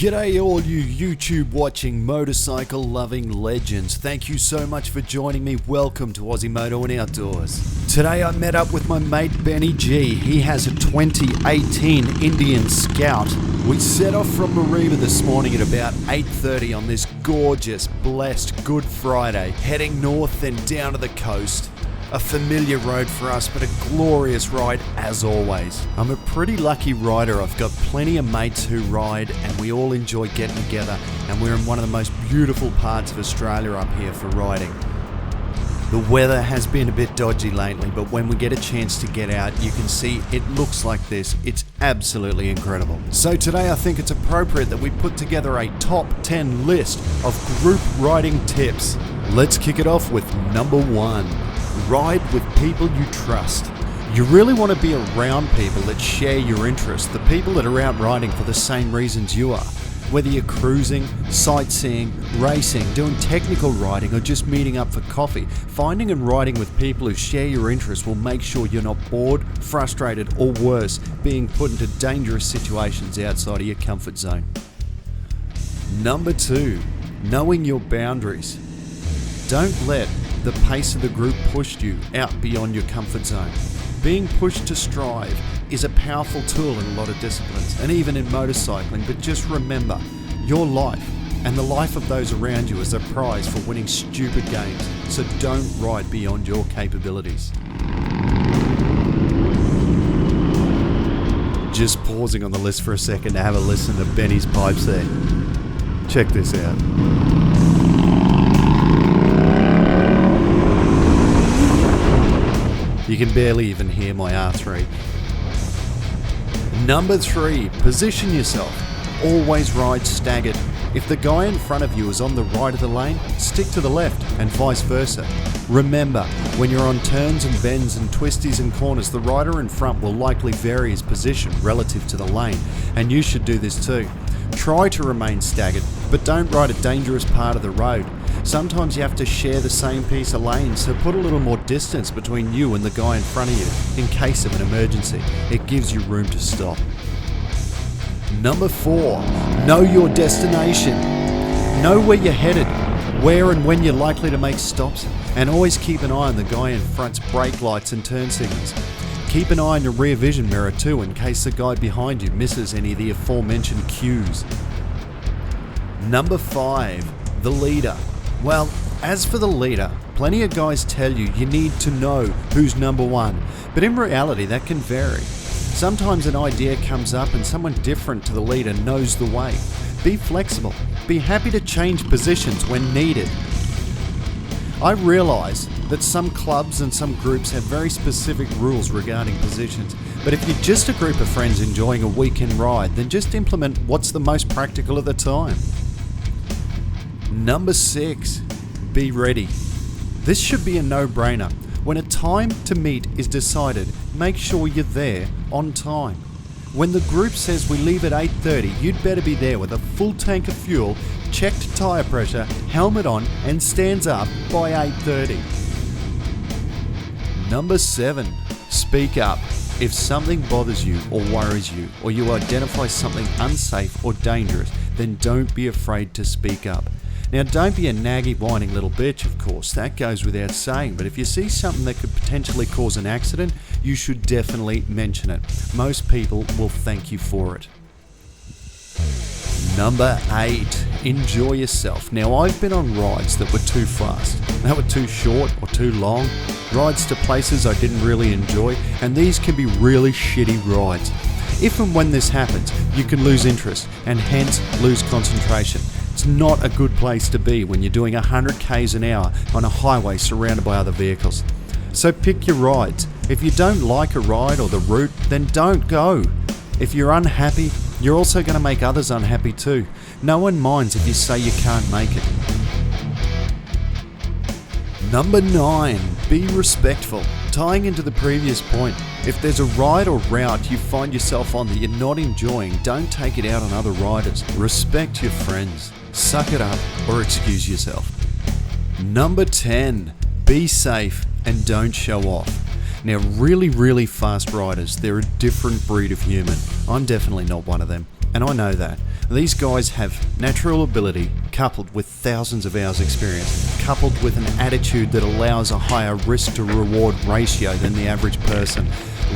G'day all you YouTube watching motorcycle loving legends. Thank you so much for joining me. Welcome to Aussie Moto and Outdoors. Today I met up with my mate Benny G. He has a 2018 Indian Scout. We set off from Mariba this morning at about 8:30 on this gorgeous, blessed Good Friday, heading north then down to the coast. A familiar road for us, but a glorious ride as always. I'm a pretty lucky rider. I've got plenty of mates who ride and we all enjoy getting together, and we're in one of the most beautiful parts of Australia up here for riding. The weather has been a bit dodgy lately, but when we get a chance to get out, you can see it looks like this. It's absolutely incredible. So today I think it's appropriate that we put together a top 10 list of group riding tips. Let's kick it off with number 1. Ride with people you trust. You really want to be around people that share your interests, the people that are out riding for the same reasons you are. Whether you're cruising, sightseeing, racing, doing technical riding, or just meeting up for coffee, finding and riding with people who share your interests will make sure you're not bored, frustrated, or worse, being put into dangerous situations outside of your comfort zone. Number 2, knowing your boundaries. Don't let the pace of the group push you out beyond your comfort zone. Being pushed to strive is a powerful tool in a lot of disciplines, and even in motorcycling, but just remember, your life and the life of those around you is a prize for winning stupid games, so don't ride beyond your capabilities. Just pausing on the list for a second to have a listen to Benny's pipes there. Check this out. You can barely even hear my R3. Number 3, position yourself. Always ride staggered. If the guy in front of you is on the right of the lane, stick to the left and vice versa. Remember, when you're on turns and bends and twisties and corners, the rider in front will likely vary his position relative to the lane, and you should do this too. Try to remain staggered, but don't ride a dangerous part of the road. Sometimes you have to share the same piece of lane, so put a little more distance between you and the guy in front of you in case of an emergency. It gives you room to stop. Number 4, know your destination. Know where you're headed, where and when you're likely to make stops, and always keep an eye on the guy in front's brake lights and turn signals. Keep an eye on your rear vision mirror too in case the guy behind you misses any of the aforementioned cues. Number 5, the leader. Well, as for the leader, plenty of guys tell you need to know who's number 1, but in reality that can vary. Sometimes an idea comes up and someone different to the leader knows the way. Be flexible. Be happy to change positions when needed. I realise that some clubs and some groups have very specific rules regarding positions, but if you're just a group of friends enjoying a weekend ride, then just implement what's the most practical at the time. Number 6, be ready. This should be a no-brainer. When a time to meet is decided, make sure you're there on time. When the group says we leave at 8:30, you'd better be there with a full tank of fuel, checked tyre pressure, helmet on, and stands up by 8:30. Number 7, speak up. If something bothers you or worries you, or you identify something unsafe or dangerous, then don't be afraid to speak up. Now, don't be a naggy, whining little bitch, of course, that goes without saying, but if you see something that could potentially cause an accident, you should definitely mention it. Most people will thank you for it. Number 8, enjoy yourself. Now, I've been on rides that were too fast, that were too short or too long, rides to places I didn't really enjoy, and these can be really shitty rides. If and when this happens, you can lose interest and hence lose concentration. It's not a good place to be when you're doing 100 k's an hour on a highway surrounded by other vehicles. So pick your rides. If you don't like a ride or the route, then don't go. If you're unhappy, you're also going to make others unhappy too. No one minds if you say you can't make it. Number 9, be respectful. Tying into the previous point, if there's a ride or route you find yourself on that you're not enjoying, don't take it out on other riders. Respect your friends. Suck it up or excuse yourself. Number 10, be safe and don't show off. Now, really fast riders, they're a different breed of human. I'm definitely not one of them. And I know that. These guys have natural ability coupled with thousands of hours experience, coupled with an attitude that allows a higher risk to reward ratio than the average person.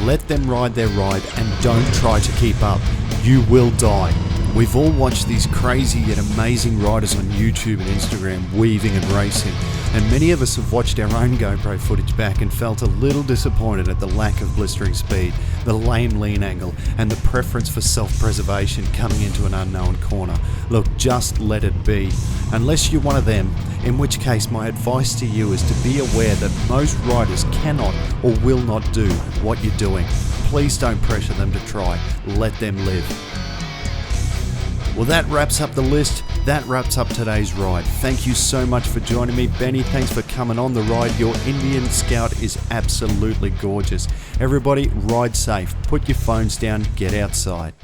Let them ride their ride and don't try to keep up. You will die. We've all watched these crazy yet amazing riders on YouTube and Instagram weaving and racing, and many of us have watched our own GoPro footage back and felt a little disappointed at the lack of blistering speed, the lame lean angle, and the preference for self-preservation coming into an unknown corner. Look, just let it be. Unless you're one of them, in which case my advice to you is to be aware that most riders cannot or will not do what you're doing. Please don't pressure them to try. Let them live. Well, that wraps up the list. That wraps up today's ride. Thank you so much for joining me. Benny, thanks for coming on the ride. Your Indian Scout is absolutely gorgeous. Everybody, ride safe. Put your phones down. Get outside.